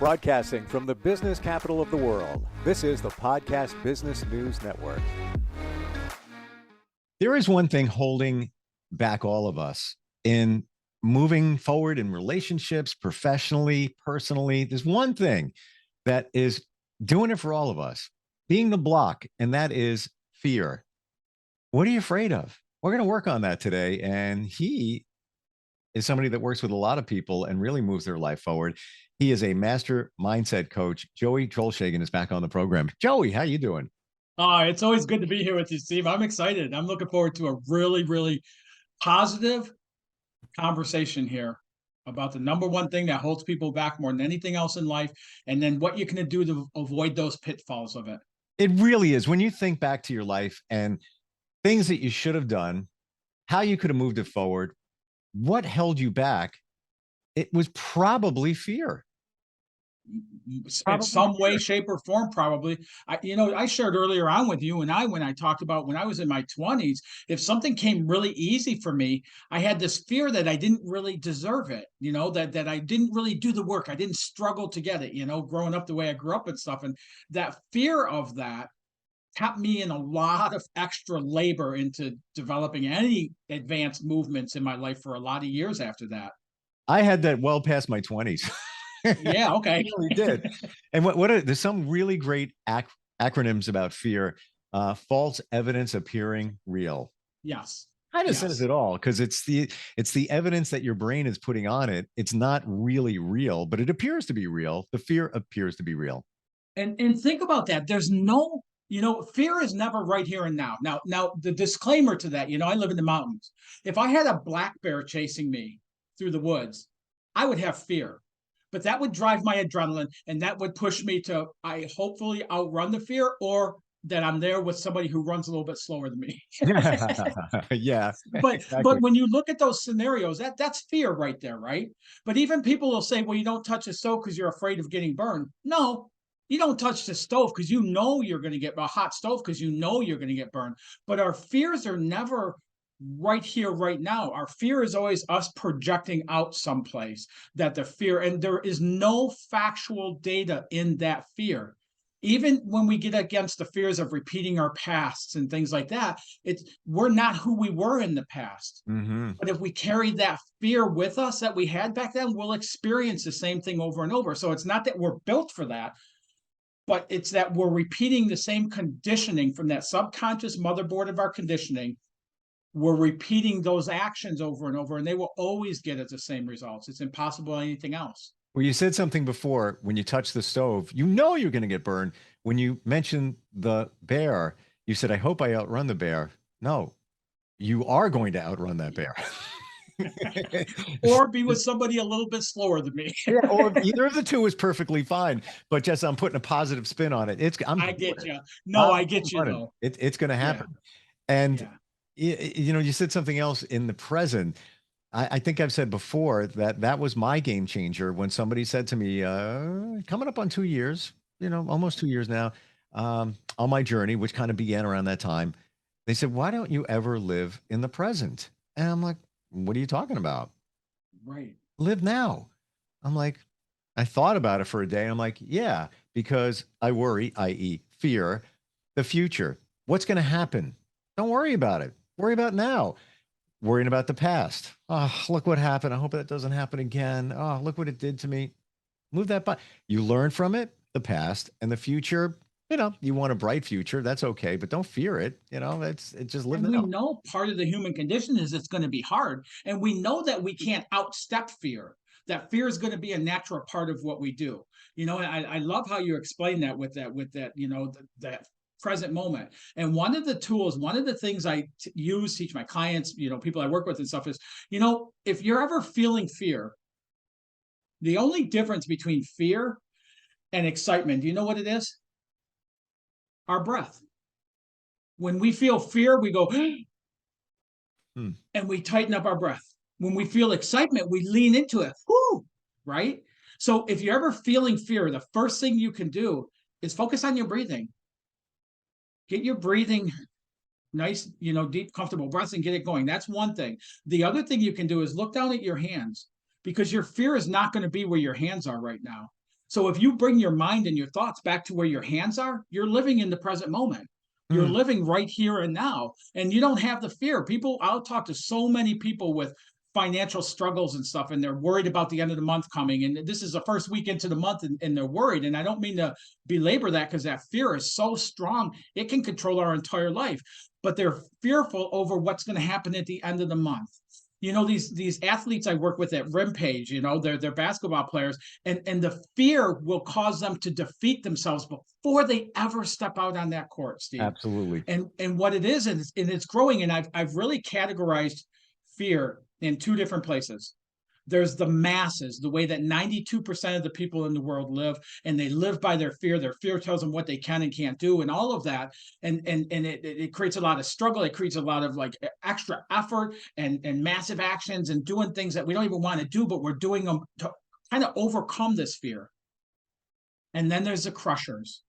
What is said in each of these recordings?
Broadcasting from the business capital of the world, this is the Podcast Business News Network. There is one thing holding back all of us in moving forward in relationships, professionally, personally. There's one thing that is doing it for all of us, being the block, and that is fear. What are you afraid of? We're going to work on that today. And he is somebody that works with a lot of people and really moves their life forward. He is a master mindset coach. Joey Drolshagen is back on the program. Joey, how you doing? It's always good to be here with you, Steve. I'm excited. I'm looking forward to a really, really positive conversation here about the number one thing that holds people back more than anything else in life, and then what you can do to avoid those pitfalls of it. It really is. When you think back to your life and things that you should have done, how you could have moved it forward, what held you back? It was probably fear. In some way, shape, or form, probably. I shared earlier on with you and when I talked about when I was in my 20s, if something came really easy for me, I had this fear that I didn't really deserve it, that I didn't really do the work. I didn't struggle to get it, growing up the way I grew up and stuff. And that fear of that kept me in a lot of extra labor into developing any advanced movements in my life for a lot of years after that. I had that well past my 20s. Yeah, okay. I really did. And there's some really great acronyms about fear. False evidence appearing real. Yes. Kind of says it all, because it's the evidence that your brain is putting on it. It's not really real, but it appears to be real. The fear appears to be real. And think about that. There's no, fear is never right here and now. Now the disclaimer to that, I live in the mountains. If I had a black bear chasing me through the woods, I would have fear. But that would drive my adrenaline, and that would push me to hopefully outrun the fear, or that I'm there with somebody who runs a little bit slower than me. Yeah. But Exactly. but when you look at those scenarios, that's fear right there, right? But even people will say, well, you don't touch the stove because you're afraid of getting burned. No, you don't touch the stove because you know you're going to get a hot stove because you know you're going to get burned. But our fears are never right here, right now. Our fear is always us projecting out someplace that the fear, and there is no factual data in that fear. Even when we get against the fears of repeating our pasts and things like that, we're not who we were in the past. Mm-hmm. But if we carry that fear with us that we had back then, we'll experience the same thing over and over. So it's not that we're built for that, but it's that we're repeating the same conditioning from that subconscious motherboard of our conditioning. We're repeating those actions over and over, and they will always get us the same results. It's impossible anything else. Well, you said something before, when you touch the stove, you're going to get burned. When you mentioned the bear, you said, I hope I outrun the bear. No, you are going to outrun that bear. Or be with somebody a little bit slower than me. Yeah, or either of the two is perfectly fine, but just I'm putting a positive spin on it. I get you. No, I get you, though. It's going to happen. Yeah. And you said something else in the present. I think I've said before that was my game changer when somebody said to me, coming up on 2 years, almost 2 years now, on my journey, which kind of began around that time. They said, why don't you ever live in the present? And I'm like, what are you talking about? Right. Live now. I'm like, I thought about it for a day. I'm like, yeah, because I worry, i.e. fear, the future. What's going to happen? Don't worry about it. Worry about now. Worrying about the past. Oh, look what happened. I hope that doesn't happen again. Oh, look what it did to me. Move that by. You learn from it, the past, and the future. You want a bright future. That's okay, but don't fear it. It's just live now. We know part of the human condition is it's going to be hard, and we know that we can't outstep fear. That fear is going to be a natural part of what we do. I love how you explain that with that. That present moment. And one of the things I teach my clients, people I work with and stuff is, if you're ever feeling fear, the only difference between fear and excitement, do you know what it is? Our breath. When we feel fear, we go, and we tighten up our breath. When we feel excitement, we lean into it, right? So if you're ever feeling fear, the first thing you can do is focus on your breathing. Get your breathing nice, deep, comfortable breaths and get it going. That's one thing. The other thing you can do is look down at your hands, because your fear is not going to be where your hands are right now. So if you bring your mind and your thoughts back to where your hands are, you're living in the present moment. You're living right here and now, and you don't have the fear. People, I'll talk to so many people with financial struggles and stuff, and they're worried about the end of the month coming. And this is the first week into the month, and they're worried. And I don't mean to belabor that, because that fear is so strong, it can control our entire life. But they're fearful over what's going to happen at the end of the month. You know, these athletes I work with at RimPage, you know, they're basketball players, and the fear will cause them to defeat themselves before they ever step out on that court, Steve. Absolutely. And what it is, and it's growing, and I've really categorized fear in two different places. There's the masses, the way that 92% of the people in the world live, and they live by their fear. Their fear tells them what they can and can't do, and all of that. And it creates a lot of struggle. It creates a lot of like extra effort and massive actions and doing things that we don't even want to do, but we're doing them to kind of overcome this fear. And then there's the crushers.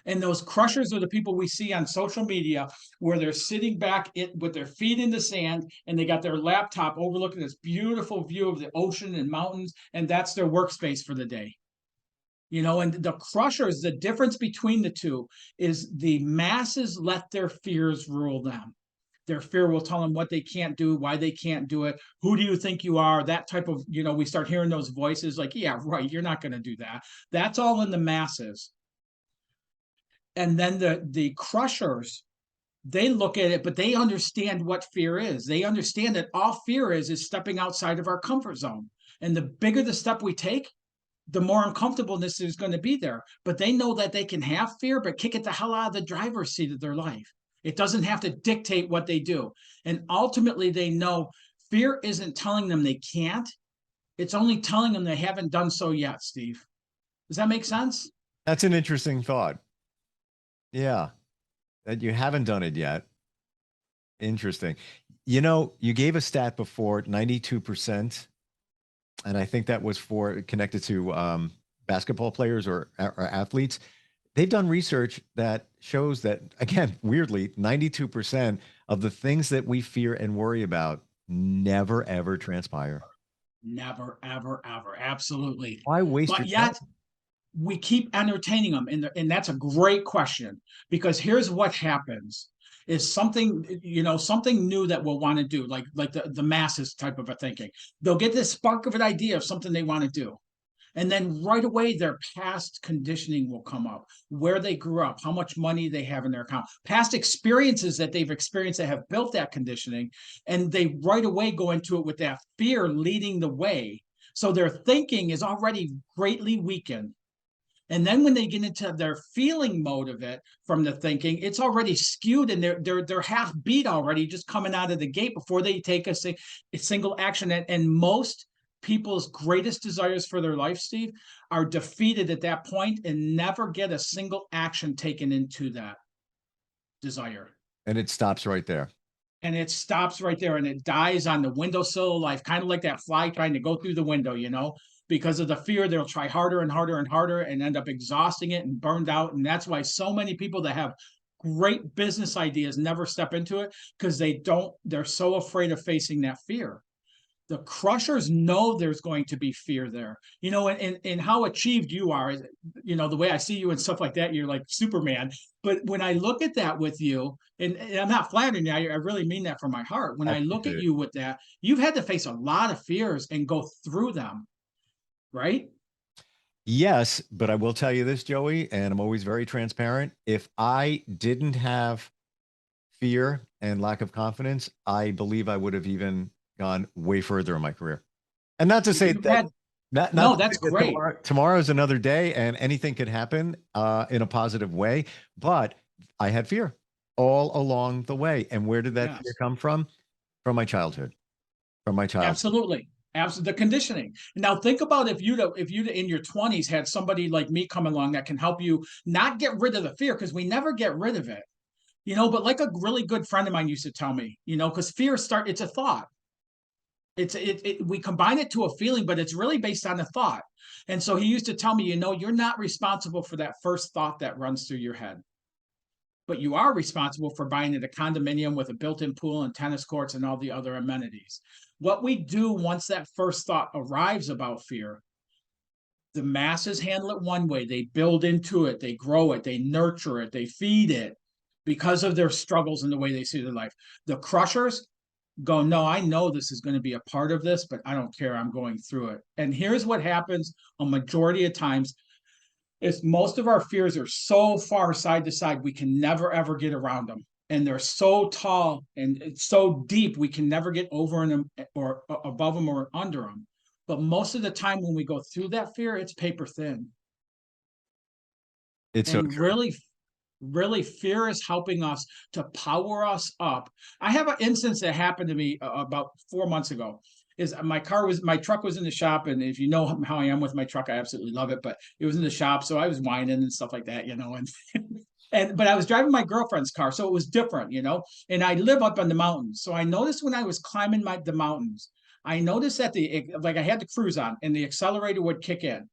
And those crushers are the people we see on social media, where they're sitting back with their feet in the sand, and they got their laptop overlooking this beautiful view of the ocean and mountains, and that's their workspace for the day. You know, and the crushers, the difference between the two is the masses let their fears rule them. Their fear will tell them what they can't do, why they can't do it. Who do you think you are? That type of, you know, we start hearing those voices like, yeah, right, you're not going to do that. That's all in the masses. And then the crushers, they look at it, but they understand what fear is. They understand that all fear is stepping outside of our comfort zone. And the bigger the step we take, the more uncomfortableness is going to be there. But they know that they can have fear, but kick it the hell out of the driver's seat of their life. It doesn't have to dictate what they do. And ultimately, they know fear isn't telling them they can't. It's only telling them they haven't done so yet, Steve. Does that make sense? That's an interesting thought. Yeah, that you haven't done it yet. Interesting. You know, you gave a stat before, 92%, and I think that was for connected to basketball players or athletes. They've done research that shows that, again, weirdly, 92% of the things that we fear and worry about never, ever transpire. Never, ever, ever. Absolutely. Why waste But your time? yet, we keep entertaining them, and that's a great question, because here's what happens is something, you know, something new that we'll want to do, like the masses type of a thinking. They'll get this spark of an idea of something they want to do, and then right away their past conditioning will come up, where they grew up, how much money they have in their account, past experiences that they've experienced that have built that conditioning, and they right away go into it with that fear leading the way. So their thinking is already greatly weakened. And then when they get into their feeling mode of it from the thinking, it's already skewed, and they're half beat already, just coming out of the gate before they take a single action. And most people's greatest desires for their life, Steve, are defeated at that point and never get a single action taken into that desire. And it stops right there. And it stops right there, and it dies on the windowsill of life, kind of like that fly trying to go through the window, you know. Because of the fear, they'll try harder and harder and harder and end up exhausting it and burned out. And that's why so many people that have great business ideas never step into it, because they're so afraid of facing that fear. The crushers know there's going to be fear there, you know, and how achieved you are, you know, the way I see you and stuff like that, you're like Superman. But when I look at that with you, and I'm not flattering you, I really mean that from my heart. When I look at you with that, you've had to face a lot of fears and go through them. Right? Yes, but I will tell you this, Joey, and I'm always very transparent. If I didn't have fear and lack of confidence, I believe I would have even gone way further in my career. And not to say that, no, that's great. Tomorrow is another day and anything could happen in a positive way, but I had fear all along the way. And where did that fear come from? From my childhood. From my childhood. Absolutely. Absolutely, the conditioning. Now think about if you'd in your 20s had somebody like me come along that can help you not get rid of the fear, because we never get rid of it, you know. But like a really good friend of mine used to tell me, you know, because fear it's a thought. We combine it to a feeling, but it's really based on a thought. And so he used to tell me, you know, you're not responsible for that first thought that runs through your head, but you are responsible for buying it a condominium with a built-in pool and tennis courts and all the other amenities. What we do once that first thought arrives about fear The masses handle it one way. They build into it, they grow it, they nurture it, they feed it because of their struggles and the way they see their life. The crushers go, no, I know this is going to be a part of this, but I don't care. I'm going through it. And here's what happens a majority of times is most of our fears are so far side to side, we can never, ever get around them. And they're so tall and it's so deep, we can never get over them or above them or under them. But most of the time when we go through that fear, it's paper thin. It's so And true. really fear is helping us to power us up. I have an instance that happened to me about 4 months ago. Is my truck was in the shop, and if you know how I am with my truck, I absolutely love it. But it was in the shop, so I was whining and stuff like that, and but I was driving my girlfriend's car, so it was different, And I live up in the mountains, so I noticed when I was climbing the mountains, I noticed that I had the cruise on, and the accelerator would kick in.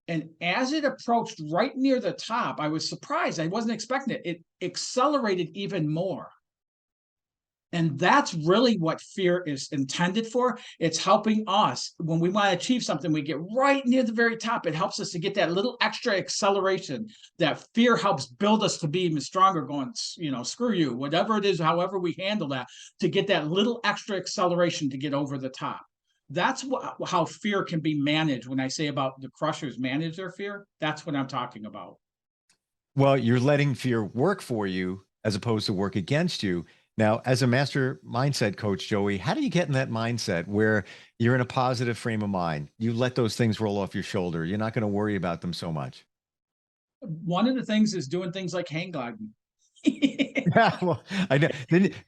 And as it approached right near the top, I was surprised. I wasn't expecting it. It accelerated even more. And that's really what fear is intended for. It's helping us when we want to achieve something, we get right near the very top. It helps us to get that little extra acceleration. That fear helps build us to be even stronger, going, screw you, whatever it is, however we handle that, to get that little extra acceleration to get over the top. That's how fear can be managed. When I say about the crushers manage their fear, that's what I'm talking about. Well, you're letting fear work for you as opposed to work against you. Now, as a master mindset coach, Joey, how do you get in that mindset where you're in a positive frame of mind? You let those things roll off your shoulder. You're not going to worry about them so much. One of the things is doing things like hang gliding. Yeah, well, I know.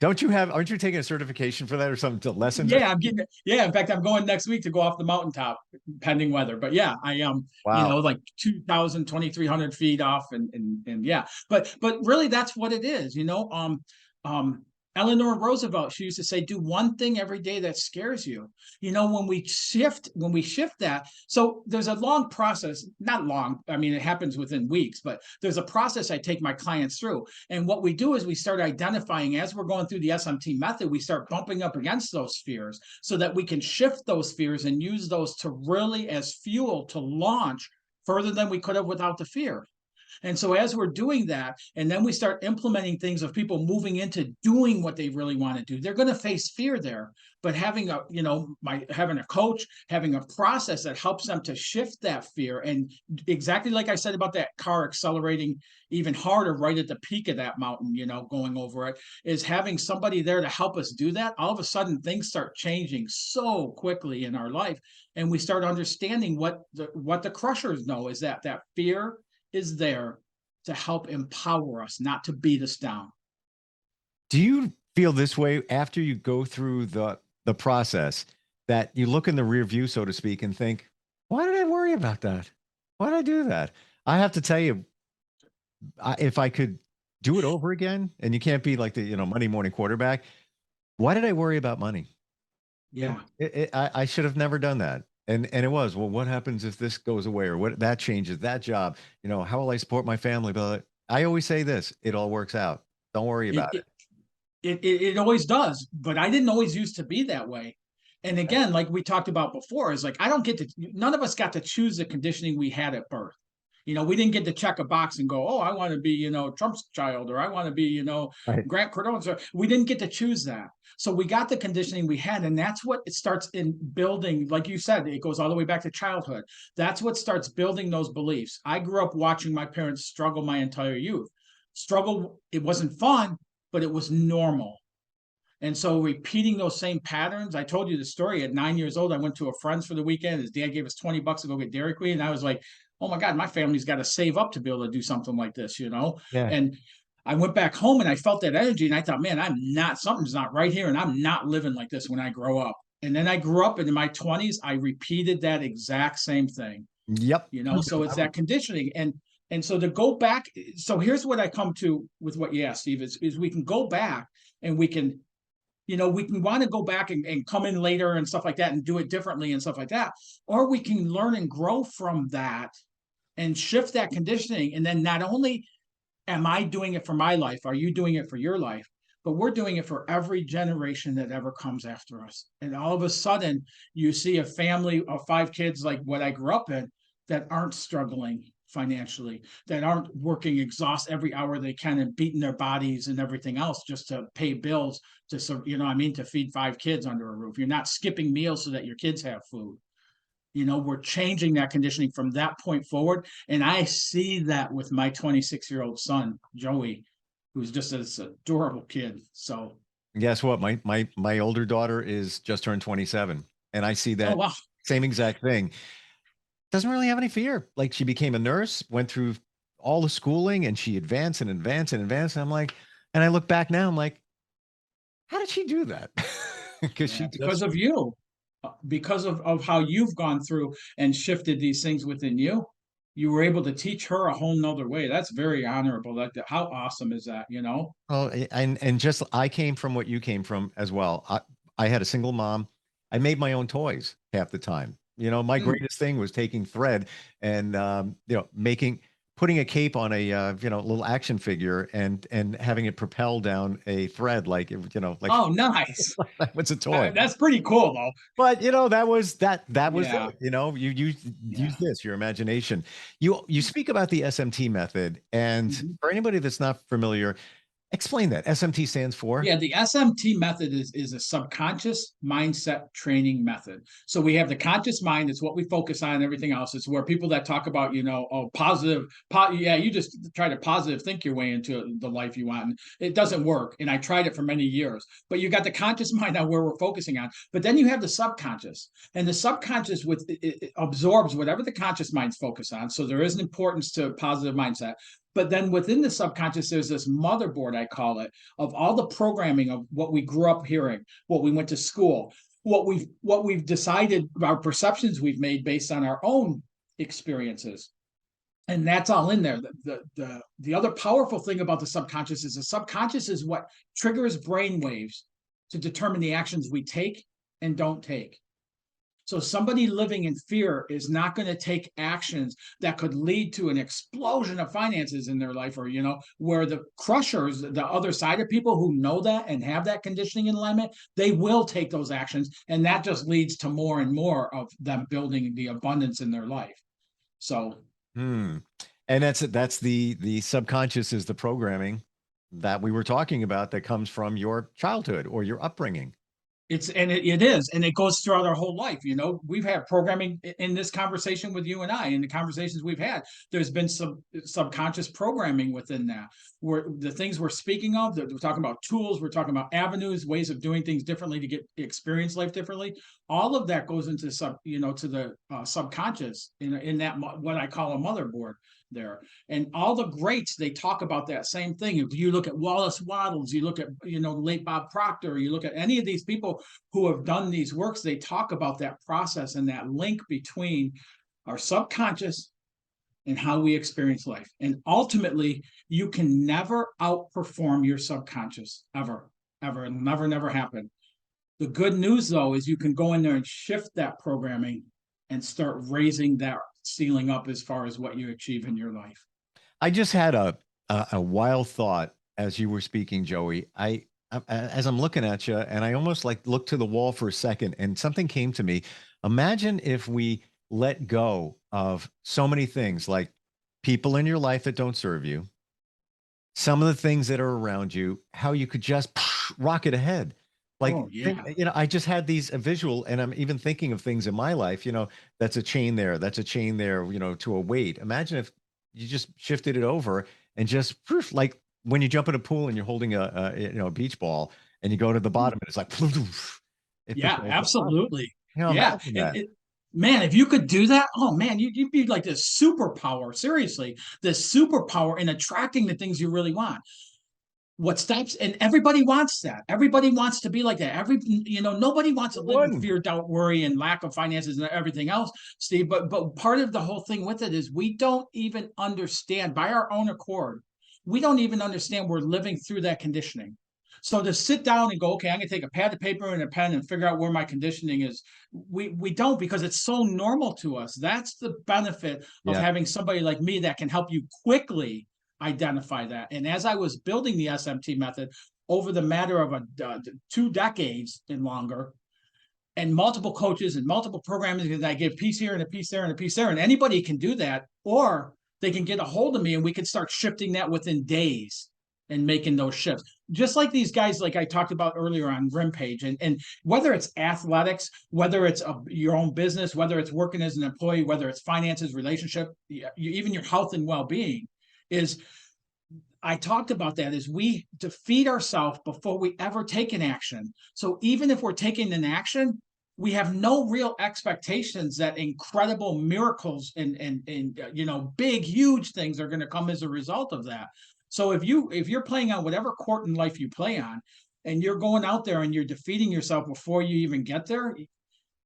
Aren't you taking a certification for that or something to lessen that? Yeah, I'm getting it. Yeah, in fact, I'm going next week to go off the mountaintop, pending weather. But yeah, I am, Wow. like 2,000, 2,300 feet off, and yeah. But really, that's what it is. Eleanor Roosevelt, she used to say, do one thing every day that scares you. When we shift that, so there's a long process, not long, I mean, it happens within weeks, but there's a process I take my clients through. And what we do is we start identifying, as we're going through the SMT method, we start bumping up against those fears so that we can shift those fears and use those to really as fuel to launch further than we could have without the fear. And so as we're doing that, and then we start implementing things of people moving into doing what they really want to do, they're going to face fear there. But having having a coach, having a process that helps them to shift that fear, and exactly like I said about that car accelerating even harder right at the peak of that mountain, going over it, is having somebody there to help us do that. All of a sudden, things start changing so quickly in our life, and we start understanding what the crushers know is that fear is there to help empower us, not to beat us down. Do you feel this way after you go through the process, that you look in the rear view, so to speak, and think, why did I worry about that? Why did I do that? I have to tell you, if I could do it over again, and you can't be like the Monday morning quarterback, why did I worry about money? Yeah. I should have never done that. And it was, well, what happens if this goes away, or what that changes that job? How will I support my family? But I always say this, it all works out. Don't worry It, about it, it. it always does, but I didn't always used to be that way. And again, like we talked about before, is like, none of us got to choose the conditioning we had at birth. We didn't get to check a box and go, oh, I want to be, Trump's child, or I want to be, Right. Grant Cardone's. We didn't get to choose that. So we got the conditioning we had. And that's what it starts in building. Like you said, it goes all the way back to childhood. That's what starts building those beliefs. I grew up watching my parents struggle my entire youth. Struggle, it wasn't fun, but it was normal. And so repeating those same patterns, I told you the story. At 9 years old, I went to a friend's for the weekend. His dad gave us $20 to go get Dairy Queen. And I was like, oh my God, my family's got to save up to be able to do something like this, Yeah. And I went back home and I felt that energy and I thought, man, something's not right here. And I'm not living like this when I grow up. And then I grew up, and in my 20s, I repeated that exact same thing, Yep. so it's that conditioning. And so to go back, so here's what I come to with what you asked, Steve, is we can go back and we can want to go back and come in later and stuff like that and do it differently and stuff like that. Or we can learn and grow from that and shift that conditioning. And then not only am I doing it for my life, are you doing it for your life, but we're doing it for every generation that ever comes after us. And all of a sudden, you see a family of 5 kids like what I grew up in. that aren't struggling financially, that aren't working exhaust every hour they can and beating their bodies and everything else just to pay bills to, you know what I mean, to feed 5 kids under a roof. You're not skipping meals so that your kids have food. You know, we're changing that conditioning from that point forward. And I see that with my 26-year-old son, Joey, who's just this adorable kid. So, Guess what? My older daughter is just turned 27, and I see oh, that wow. same exact thing. Doesn't really have any fear. Like, she became a nurse, went through all the schooling, and she advanced and advanced and advanced. And I'm like, and I look back now, I'm like, how did she do that? Because Yeah, she because just, of you, because of how you've gone through and shifted these things within you, you were able to teach her a whole nother way. That's very honorable. Like, how awesome is that, you know? oh, and just, I came from what you came from as well. I had a single mom. I made my own toys half the time. You know, my Mm. greatest thing was taking thread and putting a cape on a little action figure and having it propel down a thread like like Oh, nice. that was a toy. That's pretty cool, though. But that was Yeah. it. You Yeah. use this, your imagination. You speak about the SMT method, and Mhm. for anybody that's not familiar, explain that. SMT stands for. Yeah, the SMT method is a subconscious mindset training method. So we have the conscious mind, it's what we focus on, and everything else. It's where people that talk about, yeah, you just try to positive think your way into the life you want. And it doesn't work. And I tried it for many years. But you got the conscious mind on where we're focusing on. But then you have the subconscious. And the subconscious it absorbs whatever the conscious mind's focus on. So there is an importance to positive mindset. But then within the subconscious, there's this motherboard, I call it, of all the programming of what we grew up hearing, what we went to school, what we've decided, our perceptions we've made based on our own experiences. And that's all in there. The other powerful thing about the subconscious is what triggers brain waves to determine the actions we take and don't take. So somebody living in fear is not going to take actions that could lead to an explosion of finances in their life, or, where the crushers, the other side of people who know that and have that conditioning in alignment, they will take those actions. And that just leads to more and more of them building the abundance in their life. So, Hmm. And that's the subconscious is the programming that we were talking about that comes from your childhood or your upbringing. it is, and it goes throughout our whole life. We've had programming in this conversation with you and I, in the conversations we've had. There's been some subconscious programming within that, where the things we're speaking of, that we're talking about tools, we're talking about avenues, ways of doing things differently to experience life differently. All of that goes into to the subconscious in that what I call a motherboard there. And all the greats, they talk about that same thing. If you look at Wallace Waddles, you look at late Bob Proctor, you look at any of these people who have done these works, they talk about that process and that link between our subconscious and how we experience life. And ultimately, you can never outperform your subconscious, ever. It'll never happen. The good news, though, is you can go in there and shift that programming and start raising that ceiling up as far as what you achieve in your life. I just had a wild thought as you were speaking, Joey. As I'm looking at you, and I almost like looked to the wall for a second, and something came to me. Imagine if we let go of so many things, like people in your life that don't serve you, some of the things that are around you, how you could just rocket ahead. Like, Oh, yeah. I just had these a visual, and I'm even thinking of things in my life, that's a chain there, that's a chain there, to a weight. Imagine if you just shifted it over and just like when you jump in a pool and you're holding a beach ball and you go to the bottom and it's like, it Yeah, becomes absolutely. Yeah. imagine that. Man, if you could do that, oh man, you'd be like this superpower. Seriously, this superpower in attracting the things you really want. What stops, and everybody wants that. Everybody wants to be like that. Nobody wants to live in fear, doubt, worry, and lack of finances and everything else, Steve. But part of the whole thing with it is we don't even understand, by our own accord, we don't even understand we're living through that conditioning. So to sit down and go, okay, I'm going to take a pad of paper and a pen and figure out where my conditioning is, we don't, because it's so normal to us. That's the benefit of Yeah. having somebody like me that can help you quickly identify that. And as I was building the SMT method over the matter of 2 decades and longer, and multiple coaches and multiple programs, and I give piece here and a piece there and a piece there, and anybody can do that, or they can get a hold of me and we can start shifting that within days and making those shifts. Just like these guys, like I talked about earlier on RimPage, and whether it's athletics, whether it's your own business, whether it's working as an employee, whether it's finances, relationship, even your health and well-being, is I talked about that is we defeat ourselves before we ever take an action. So even if we're taking an action, we have no real expectations that incredible miracles and big, huge things are going to come as a result of that. So if you're playing on whatever court in life you play on, and you're going out there and you're defeating yourself before you even get there,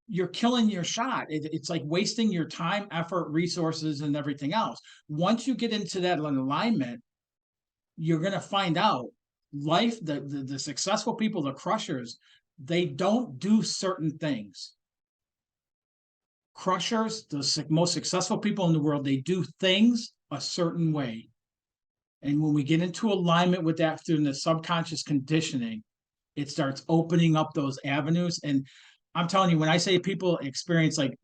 you're killing your shot. It's like wasting your time, effort, resources, and everything else. Once you get into that alignment, you're going to find out life, the successful people, the crushers, they don't do certain things. Crushers, the most successful people in the world, they do things a certain way. And when we get into alignment with that through the subconscious conditioning, it starts opening up those avenues. And I'm telling you, when I say people experience, like,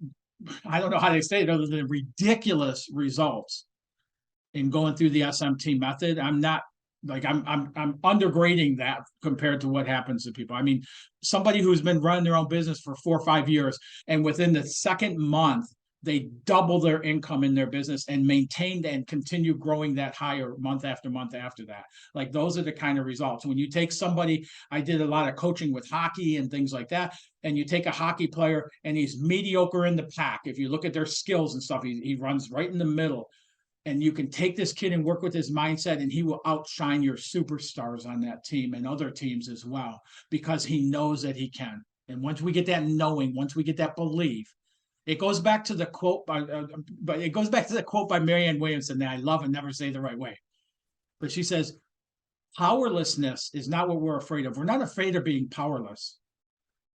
I don't know how to say it other than ridiculous results in going through the SMT method, I'm not like I'm undergrading that compared to what happens to people. I mean, somebody who's been running their own business for 4 or 5 years, and within the second month, they double their income in their business and maintained and continue growing that higher month after month after that. Like, those are the kind of results. When you take somebody, I did a lot of coaching with hockey and things like that, and you take a hockey player and he's mediocre in the pack. If you look at their skills and stuff, he runs right in the middle. And you can take this kid and work with his mindset, and he will outshine your superstars on that team and other teams as well, because he knows that he can. And once we get that knowing, once we get that belief, it goes back to the quote by, Marianne Williamson that I love and never say the right way. But she says, powerlessness is not what we're afraid of. We're not afraid of being powerless.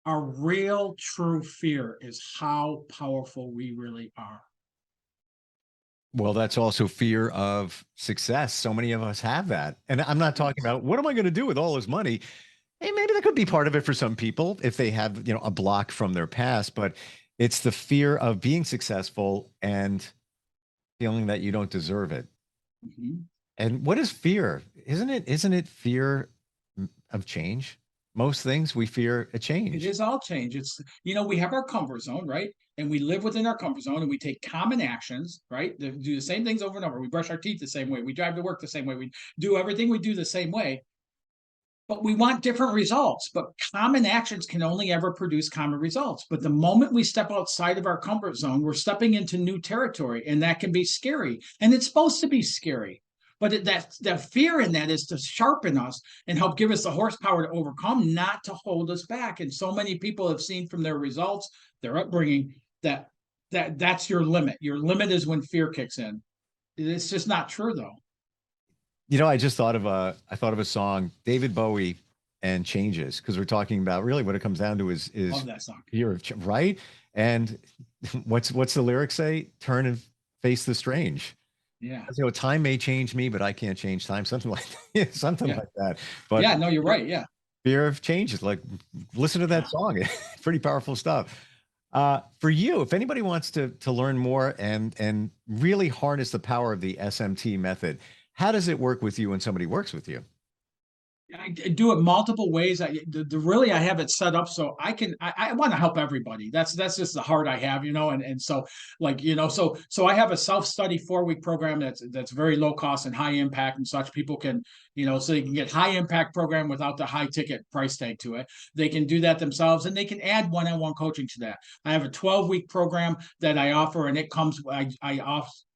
Our real true fear is how powerful we really are. Well, that's also fear of success. So many of us have that. And I'm not talking about what am I going to do with all this money? Hey, maybe that could be part of it for some people if they have, a block from their past, but it's the fear of being successful and feeling that you don't deserve it. Mm-hmm. And what is fear? Isn't it fear of change? Most things we fear a change. It is all change. It's, we have our comfort zone, right? And we live within our comfort zone, and we take common actions, right? Do the same things over and over. We brush our teeth the same way. We drive to work the same way. We do everything we do the same way. But we want different results. But common actions can only ever produce common results. But the moment we step outside of our comfort zone, we're stepping into new territory, and that can be scary. And it's supposed to be scary. But that fear in that is to sharpen us and help give us the horsepower to overcome, not to hold us back. And so many people have seen from their results, their upbringing, that's your limit. Your limit is when fear kicks in. It's just not true, though. I just thought of a song, David Bowie and Changes, because we're talking about really what it comes down to is love that song. Fear of right. And what's the lyric say? Turn and face the strange. Yeah. Time may change me, but I can't change time. Something like like that. But yeah, no, you're right. Yeah. Fear of change is like, listen to that song. Pretty powerful stuff. For you, if anybody wants to learn more and really harness the power of the SMT method, how does it work with you when somebody works with you? I do it multiple ways. I have it set up so I want to help everybody. That's just the heart I have, and so so I have a self-study 4-week program that's very low cost and high impact and such. People can, so you can get high impact program without the high ticket price tag to it. They can do that themselves, and they can add one-on-one coaching to that. I have a 12-week program that I offer, and it comes, I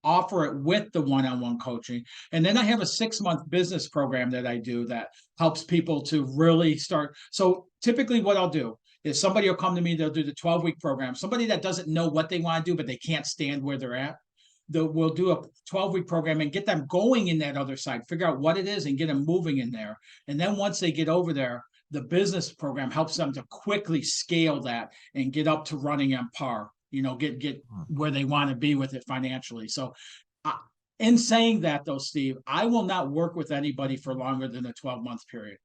offer it with the one-on-one coaching. And then I have a 6-month business program that I do that helps people to really start. So typically what I'll do is somebody will come to me, they'll do the 12-week program. Somebody that doesn't know what they want to do, but they can't stand where they're at, we'll do a 12-week program and get them going in that other side, figure out what it is and get them moving in there. And then once they get over there, the business program helps them to quickly scale that and get up to running on par, get where they want to be with it financially. So in saying that, though, Steve, I will not work with anybody for longer than a 12-month period,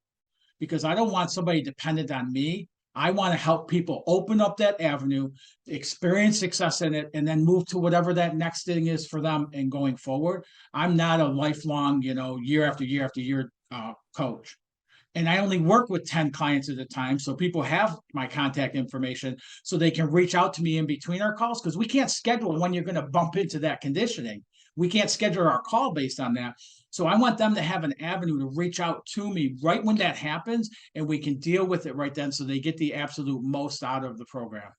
because I don't want somebody dependent on me I want to help people open up that avenue, experience success in it, and then move to whatever that next thing is for them and going forward. I'm not a lifelong, year after year after year coach. And I only work with 10 clients at a time. So people have my contact information so they can reach out to me in between our calls, because we can't schedule when you're going to bump into that conditioning. We can't schedule our call based on that. So I want them to have an avenue to reach out to me right when that happens, and we can deal with it right then so they get the absolute most out of the program.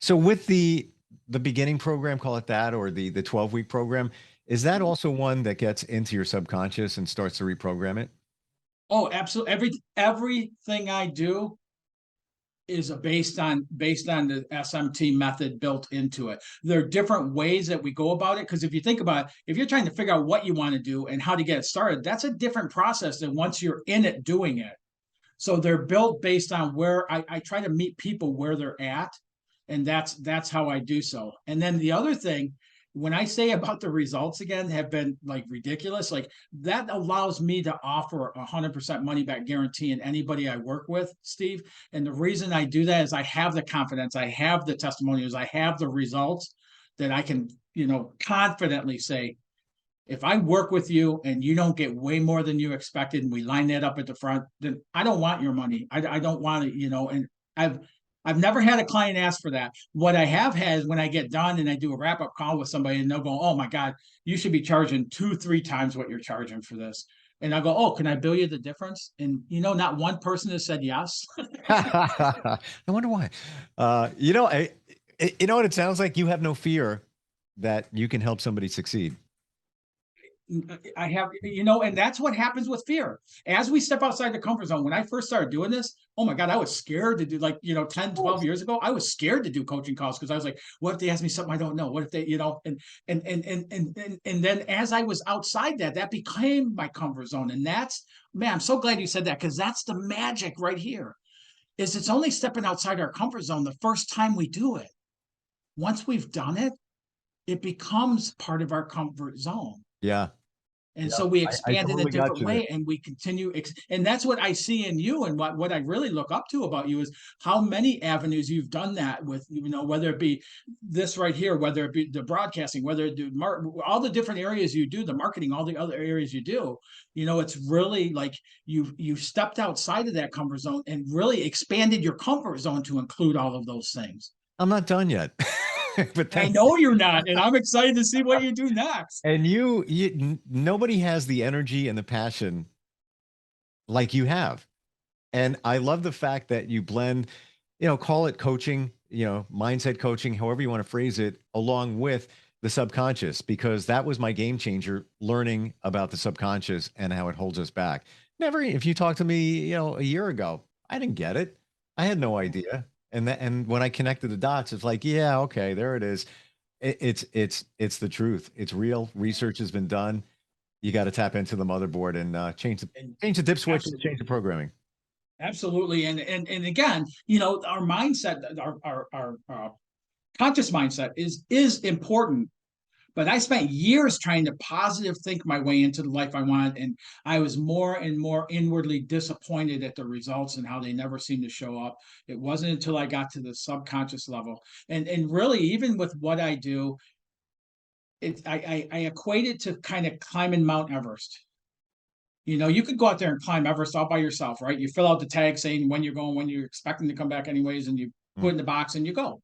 So with the beginning program, call it that, or the 12-week program, is that also one that gets into your subconscious and starts to reprogram it? Oh, absolutely. Everything I do is based on the SMT method built into it. There are different ways that we go about it, because if you think about it, if you're trying to figure out what you want to do and how to get it started, that's a different process than once you're in it doing it. So they're built based on where I try to meet people where they're at, and that's how I do so. And then the other thing, when I say about the results again have been like ridiculous, like that allows me to offer 100% money back guarantee in anybody I work with, Steve. And the reason I do that is I have the confidence, I have the testimonials, I have the results that I can, confidently say, if I work with you and you don't get way more than you expected, and we line that up at the front, then I don't want your money. I don't want it, and I've never had a client ask for that. What I have had is when I get done and I do a wrap-up call with somebody and they'll go, oh my God, you should be charging 2-3 times what you're charging for this. And I go, oh, can I bill you the difference? And not one person has said yes. I wonder why. You know what it sounds like? You have no fear that you can help somebody succeed. I have, and that's what happens with fear. As we step outside the comfort zone, when I first started doing this, oh my God, I was scared to do 10, 12 years ago, I was scared to do coaching calls because I was like, what if they ask me something I don't know? What if they, and then as I was outside that became my comfort zone. And man, I'm so glad you said that, because that's the magic right here, is it's only stepping outside our comfort zone the first time we do it. Once we've done it, it becomes part of our comfort zone. Yeah. And so we expand in a totally got different you way, there. and we continue. And that's what I see in you. And what I really look up to about you is how many avenues you've done that with, whether it be this right here, whether it be the broadcasting, whether it do all the different areas you do, the marketing, all the other areas you do, it's really like you've stepped outside of that comfort zone and really expanded your comfort zone to include all of those things. I'm not done yet. But I know you're not, and I'm excited to see what you do next. And nobody has the energy and the passion like you have. And I love the fact that you blend, call it coaching, mindset coaching, however you want to phrase it, along with the subconscious, because that was my game changer, learning about the subconscious and how it holds us back. If you talked to me, a year ago, I didn't get it. I had no idea. And when I connected the dots, it's like, yeah, okay, there it is. It's the truth. It's real. Research has been done. You got to tap into the motherboard and change the dip switch and change the programming. Absolutely. And again, our mindset, our conscious mindset is important. But I spent years trying to positive think my way into the life I wanted, and I was more and more inwardly disappointed at the results and how they never seemed to show up. It wasn't until I got to the subconscious level, and really, even with what I do, I equate it to kind of climbing Mount Everest. You could go out there and climb Everest all by yourself, right? You fill out the tag saying when you're going, when you're expecting to come back anyways, and you put in the box and you go.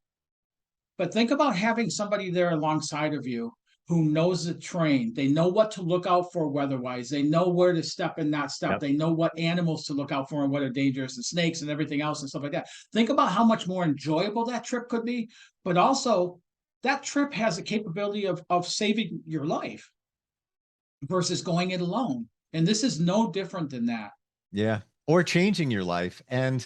But think about having somebody there alongside of you who knows the terrain. They know what to look out for weather-wise. They know where to step and not step. Yep. They know what animals to look out for and what are dangerous, and snakes and everything else and stuff like that. Think about how much more enjoyable that trip could be. But also, that trip has the capability of saving your life versus going it alone. And this is no different than that. Yeah. Or changing your life. And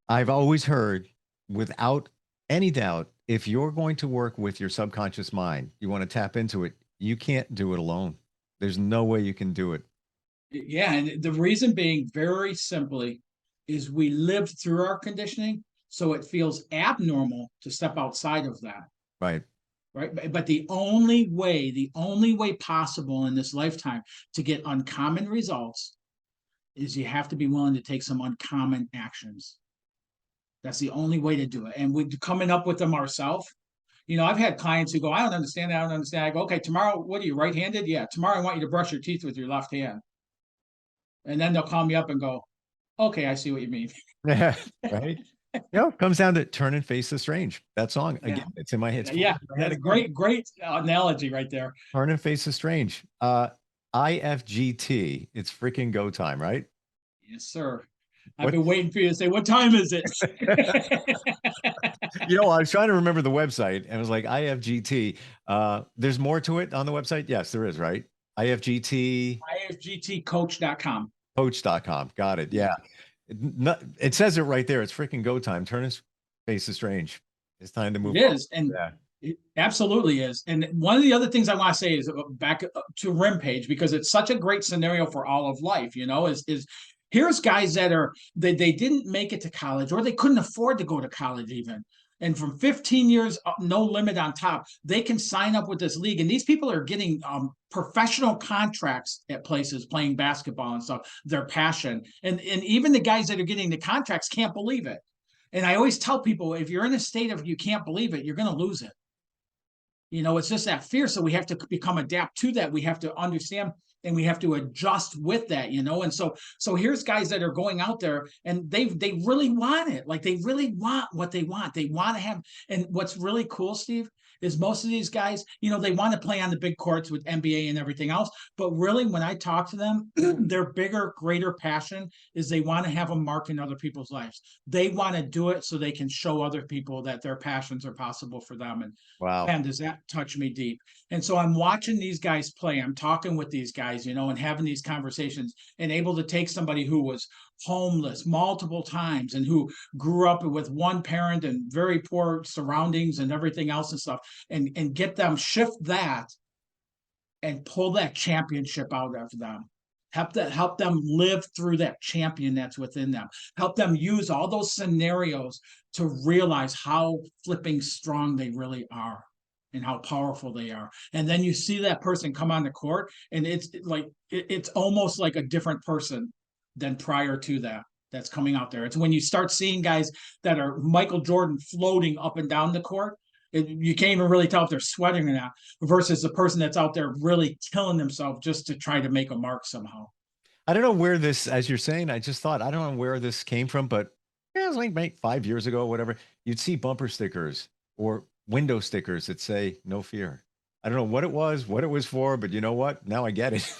I've always heard, without any doubt, if you're going to work with your subconscious mind, you want to tap into it, you can't do it alone. There's no way you can do it. Yeah. And the reason being, very simply, is we lived through our conditioning. So it feels abnormal to step outside of that. Right. Right. But the only way possible in this lifetime to get uncommon results is you have to be willing to take some uncommon actions. That's the only way to do it. And we're coming up with them ourselves. I've had clients who go, I don't understand that. I don't understand. I go, okay, tomorrow, what are you, right-handed? Yeah, tomorrow I want you to brush your teeth with your left hand. And then they'll call me up and go, okay, I see what you mean. Yeah, right. Comes down to turn and face the strange. That song again, it's in my head. Yeah, that's great analogy right there. Turn and face the strange. IFGT. It's freaking go time, right? Yes, sir. I've been waiting for you to say, what time is it? I was trying to remember the website and it was like IFGT. There's more to it on the website. Yes, there is, right? IFGT. IFGTcoach.com. Coach.com. Got it. Yeah. It says it right there. It's freaking go time. Turn and face the strange. It's time to move. It is. And it absolutely is. And one of the other things I want to say is back to Rim Page, because it's such a great scenario for all of life, is here's guys that they didn't make it to college, or they couldn't afford to go to college even. And from 15 years, no limit on top, they can sign up with this league. And these people are getting professional contracts at places playing basketball and stuff, their passion. And even the guys that are getting the contracts can't believe it. And I always tell people, if you're in a state of you can't believe it, you're going to lose it. It's just that fear. So we have to become adapt to that. We have to understand and we have to adjust with that, And so here's guys that are going out there and they really want it. Like they really want what they want. They want to have, and what's really cool, Steve, is most of these guys, they want to play on the big courts with NBA and everything else. But really, when I talk to them, their bigger, greater passion is they want to have a mark in other people's lives. They want to do it so they can show other people that their passions are possible for them. And wow, man, does that touch me deep. And so I'm watching these guys play. I'm talking with these guys, and having these conversations and able to take somebody who was homeless multiple times and who grew up with one parent and very poor surroundings and everything else and stuff, and get them shift that and pull that championship out of them. Help them live through that champion that's within them. Help them use all those scenarios to realize how flipping strong they really are and how powerful they are. And then you see that person come on the court and it's almost like a different person than prior to that that's coming out there. It's when you start seeing guys that are Michael Jordan floating up and down the court, you can't even really tell if they're sweating or not, versus the person that's out there really killing themselves just to try to make a mark somehow. I don't know where this, as you're saying, I just thought, I don't know where this came from, but it was like 5 years ago, whatever. You'd see bumper stickers or window stickers that say "No fear." I don't know what it was for, but you know what? Now I get it.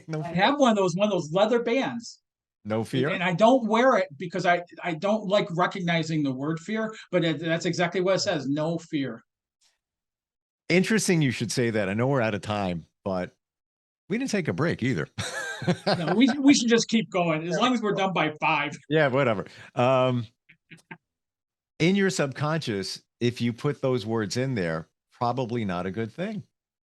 No I have one of those leather bands. No fear. And I don't wear it because I don't like recognizing the word fear, but that's exactly what it says. No fear. Interesting. You should say that. I know we're out of time, but we didn't take a break either. No, we should just keep going as long as we're done by 5. Yeah, whatever. In your subconscious, if you put those words in there, probably not a good thing.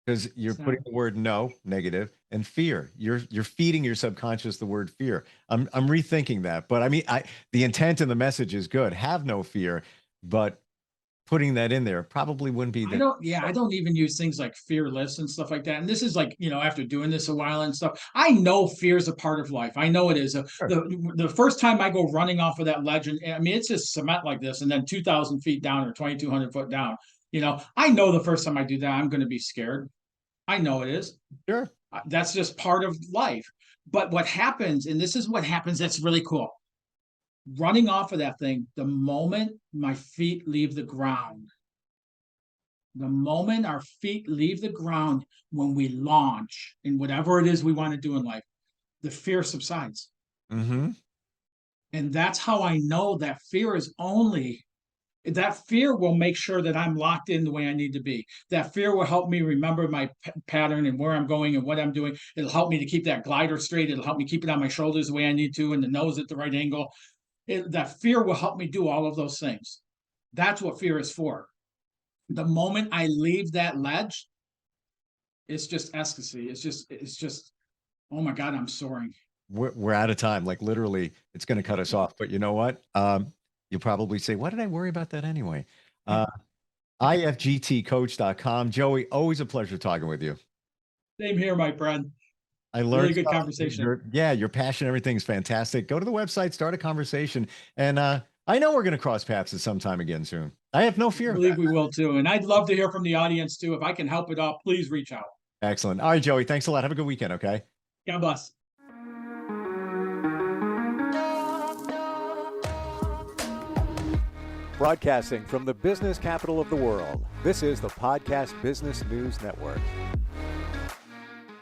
Because you're putting the word no, negative, and fear. You're feeding your subconscious the word fear. I'm rethinking that. But I mean, the intent and the message is good. Have no fear, but putting that in there probably wouldn't be. I don't even use things like fearless and stuff like that. And this is like, after doing this a while and stuff, I know fear is a part of life. I know it is. Sure. The first time I go running off of that ledge, and I mean, it's just cement like this, and then 2,000 feet down or 2,200 foot down. I know the first time I do that, I'm going to be scared. I know it is. Sure. That's just part of life. But what happens, and this is what happens, that's really cool. Running off of that thing, the moment my feet leave the ground, the moment our feet leave the ground, when we launch in whatever it is we want to do in life, the fear subsides. Mm-hmm. And that's how I know that fear is only. That fear will make sure that I'm locked in the way I need to be. That fear will help me remember my pattern and where I'm going and what I'm doing. It'll help me to keep that glider straight. It'll help me keep it on my shoulders the way I need to, and the nose at the right angle. That fear will help me do all of those things. That's what fear is for. The moment I leave that ledge, it's just ecstasy. It's just, oh my God, I'm soaring. We're out of time. Like literally, it's going to cut us off. But you know what? You'll probably say, why did I worry about that anyway? IFGTcoach.com. Joey, always a pleasure talking with you. Same here, my friend. I learned really good conversation. Your passion, everything's fantastic. Go to the website, start a conversation, and I know we're going to cross paths at some time again soon. I have no fear I of believe that. we will too. And I'd love to hear from the audience too. If I can help it out, please reach out. Excellent. All right, Joey. Thanks a lot. Have a good weekend. Okay. God bless. Broadcasting from the business capital of the world, this is the Podcast Business News Network.